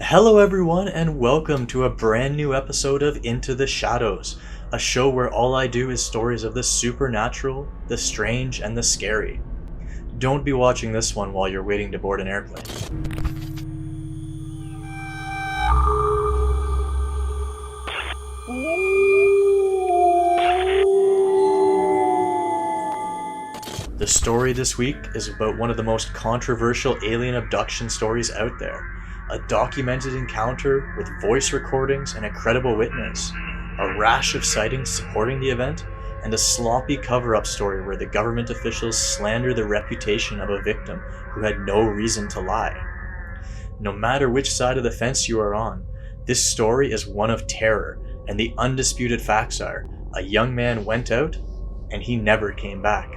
Hello, everyone, and welcome to a brand new episode of Into the Shadows, a show where all I do is stories of the supernatural, the strange, and the scary. Don't be watching this one while you're waiting to board an airplane. The story this week is about one of the most controversial alien abduction stories out there. A documented encounter with voice recordings and a credible witness, a rash of sightings supporting the event, and a sloppy cover-up story where the government officials slander the reputation of a victim who had no reason to lie. No matter which side of the fence you are on, this story is one of terror, and the undisputed facts are, a young man went out, and he never came back.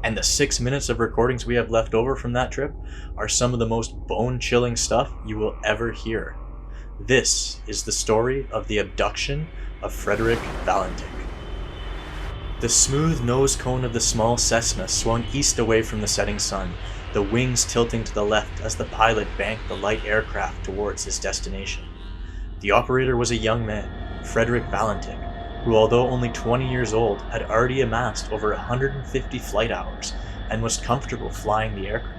And the 6 minutes of recordings we have left over from that trip are some of the most bone-chilling stuff you will ever hear. This is the story of the abduction of Frederick Valentich. The smooth nose cone of the small Cessna swung east away from the setting sun, the wings tilting to the left as the pilot banked the light aircraft towards his destination. The operator was a young man, Frederick Valentich, who, although only 20 years old, had already amassed over 150 flight hours and was comfortable flying the aircraft.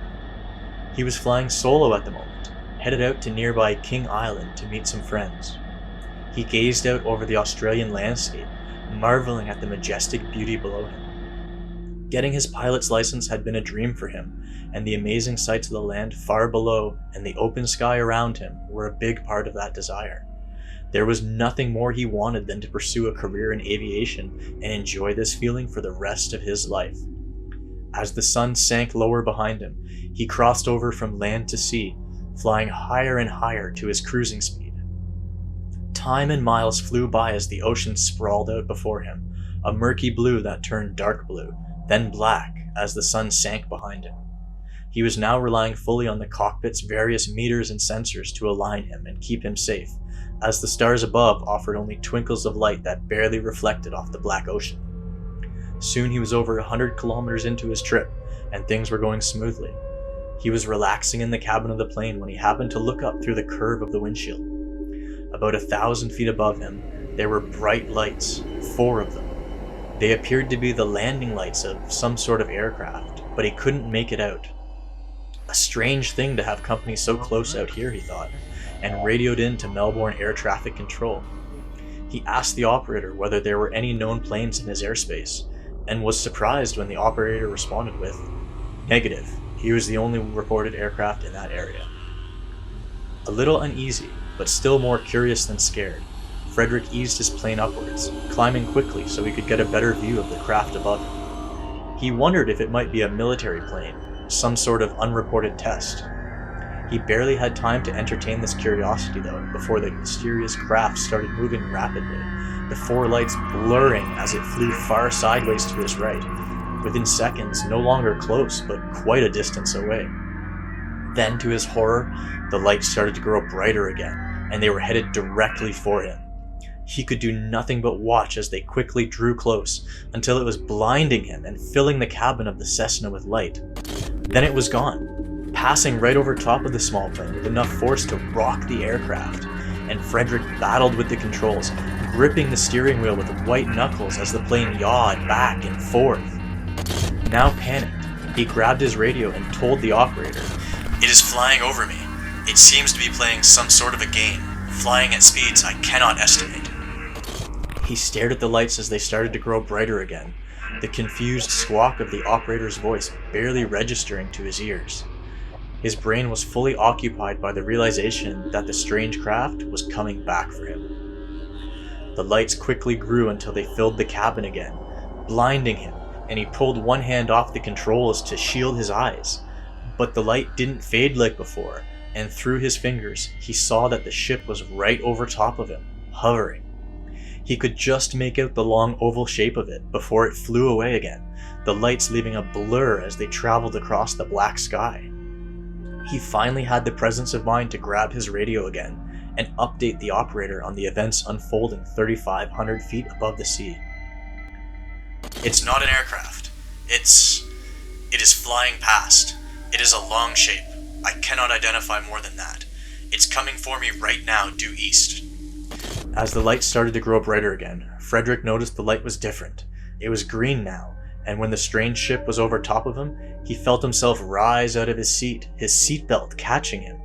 He was flying solo at the moment, headed out to nearby King Island to meet some friends. He gazed out over the Australian landscape, marveling at the majestic beauty below him. Getting his pilot's license had been a dream for him, and the amazing sights of the land far below and the open sky around him were a big part of that desire. There was nothing more he wanted than to pursue a career in aviation and enjoy this feeling for the rest of his life. As the sun sank lower behind him, he crossed over from land to sea, flying higher and higher to his cruising speed. Time and miles flew by as the ocean sprawled out before him, a murky blue that turned dark blue, then black as the sun sank behind him. He was now relying fully on the cockpit's various meters and sensors to align him and keep him safe, as the stars above offered only twinkles of light that barely reflected off the black ocean. Soon he was over 100 kilometers into his trip, and things were going smoothly. He was relaxing in the cabin of the plane when he happened to look up through the curve of the windshield. About 1,000 feet above him, there were bright lights, 4 of them. They appeared to be the landing lights of some sort of aircraft, but he couldn't make it out. A strange thing to have company so close out here, he thought, and radioed in to Melbourne Air Traffic Control. He asked the operator whether there were any known planes in his airspace, and was surprised when the operator responded with, "Negative, he was the only reported aircraft in that area." A little uneasy, but still more curious than scared, Frederick eased his plane upwards, climbing quickly so he could get a better view of the craft above him. He wondered if it might be a military plane, some sort of unreported test. He barely had time to entertain this curiosity though, before the mysterious craft started moving rapidly, the 4 lights blurring as it flew far sideways to his right, within seconds no longer close but quite a distance away. Then, to his horror, the lights started to grow brighter again, and they were headed directly for him. He could do nothing but watch as they quickly drew close, until it was blinding him and filling the cabin of the Cessna with light. Then it was gone, passing right over top of the small plane with enough force to rock the aircraft, and Frederick battled with the controls, gripping the steering wheel with white knuckles as the plane yawed back and forth. Now panicked, he grabbed his radio and told the operator, "It is flying over me. It seems to be playing some sort of a game, flying at speeds I cannot estimate." He stared at the lights as they started to grow brighter again, the confused squawk of the operator's voice barely registering to his ears. His brain was fully occupied by the realization that the strange craft was coming back for him. The lights quickly grew until they filled the cabin again, blinding him, and he pulled one hand off the controls to shield his eyes. But the light didn't fade like before, and through his fingers he saw that the ship was right over top of him, hovering. He could just make out the long oval shape of it before it flew away again, the lights leaving a blur as they traveled across the black sky. He finally had the presence of mind to grab his radio again and update the operator on the events unfolding 3,500 feet above the sea. "It's not an aircraft. It is flying past. It is a long shape. I cannot identify more than that. It's coming for me right now, due east. As the light started to grow brighter again, Frederick noticed the light was different. It was green now, and when the strange ship was over top of him, he felt himself rise out of his seat, his seatbelt catching him.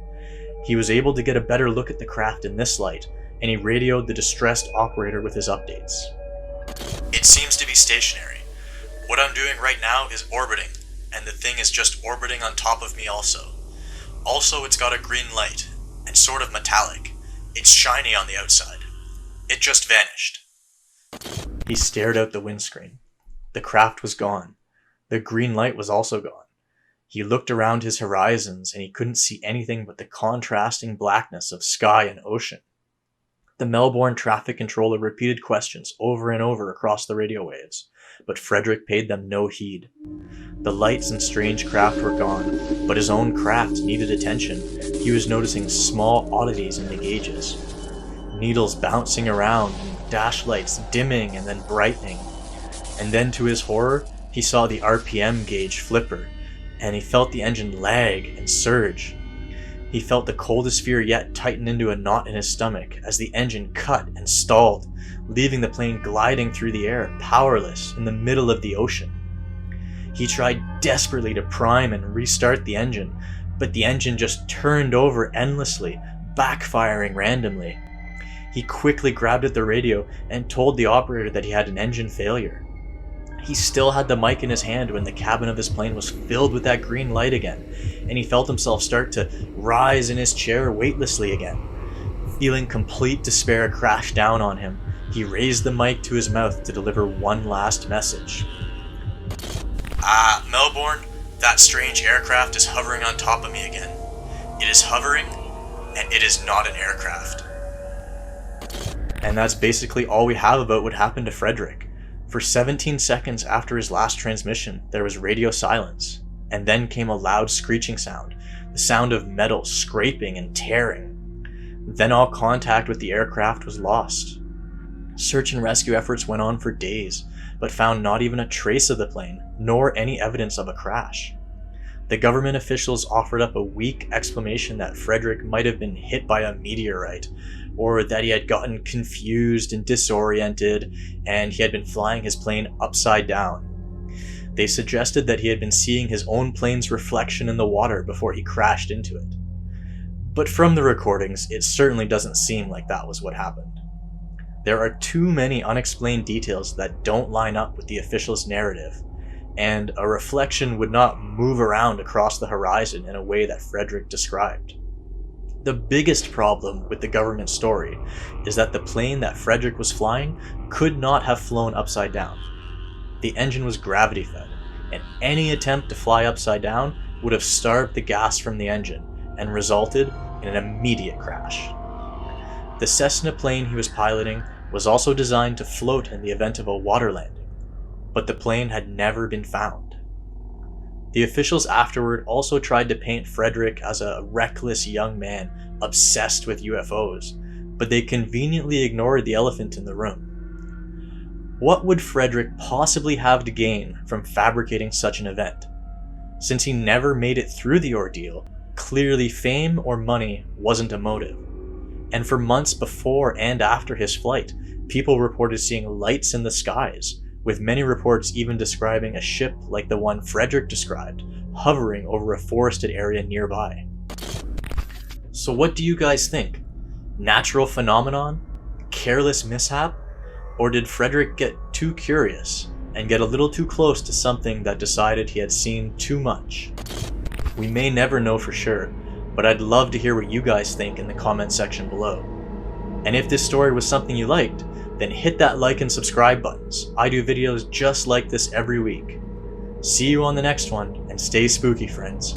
He was able to get a better look at the craft in this light, and he radioed the distressed operator with his updates. It seems to be stationary. What I'm doing right now is orbiting, and the thing is just orbiting on top of me also. Also, it's got a green light, and sort of metallic. It's shiny on the outside. It just vanished. He stared out the windscreen. The craft was gone. The green light was also gone. He looked around his horizons and he couldn't see anything but the contrasting blackness of sky and ocean. The Melbourne traffic controller repeated questions over and over across the radio waves, but Frederick paid them no heed. The lights and strange craft were gone, but his own craft needed attention. He was noticing small oddities in the gauges. Needles bouncing around, and dash lights dimming and then brightening. And then to his horror, he saw the RPM gauge flipper, and he felt the engine lag and surge. He felt the coldest fear yet tighten into a knot in his stomach as the engine cut and stalled, leaving the plane gliding through the air, powerless, in the middle of the ocean. He tried desperately to prime and restart the engine, but the engine just turned over endlessly, backfiring randomly. He quickly grabbed at the radio and told the operator that he had an engine failure. He still had the mic in his hand when the cabin of his plane was filled with that green light again, and he felt himself start to rise in his chair weightlessly again. Feeling complete despair crash down on him, he raised the mic to his mouth to deliver one last message. Melbourne, that strange aircraft is hovering on top of me again. It is hovering, and it is not an aircraft. And that's basically all we have about what happened to Frederick. For 17 seconds after his last transmission, there was radio silence, and then came a loud screeching sound, the sound of metal scraping and tearing. Then all contact with the aircraft was lost. Search and rescue efforts went on for days, but found not even a trace of the plane, nor any evidence of a crash. The government officials offered up a weak explanation that Frederick might have been hit by a meteorite, or that he had gotten confused and disoriented, and he had been flying his plane upside down. They suggested that he had been seeing his own plane's reflection in the water before he crashed into it. But from the recordings, it certainly doesn't seem like that was what happened. There are too many unexplained details that don't line up with the officials' narrative, and a reflection would not move around across the horizon in a way that Frederick described. The biggest problem with the government story is that the plane that Frederick was flying could not have flown upside down. The engine was gravity fed, and any attempt to fly upside down would have starved the gas from the engine and resulted in an immediate crash. The Cessna plane he was piloting was also designed to float in the event of a water landing, but the plane had never been found. The officials afterward also tried to paint Frederick as a reckless young man obsessed with UFOs, but they conveniently ignored the elephant in the room. What would Frederick possibly have to gain from fabricating such an event? Since he never made it through the ordeal, clearly fame or money wasn't a motive. And for months before and after his flight, people reported seeing lights in the skies, with many reports even describing a ship like the one Frederick described, hovering over a forested area nearby. So what do you guys think? Natural phenomenon? Careless mishap? Or did Frederick get too curious and get a little too close to something that decided he had seen too much? We may never know for sure, but I'd love to hear what you guys think in the comment section below. And if this story was something you liked, then hit that like and subscribe buttons. I do videos just like this every week. See you on the next one, and stay spooky, friends.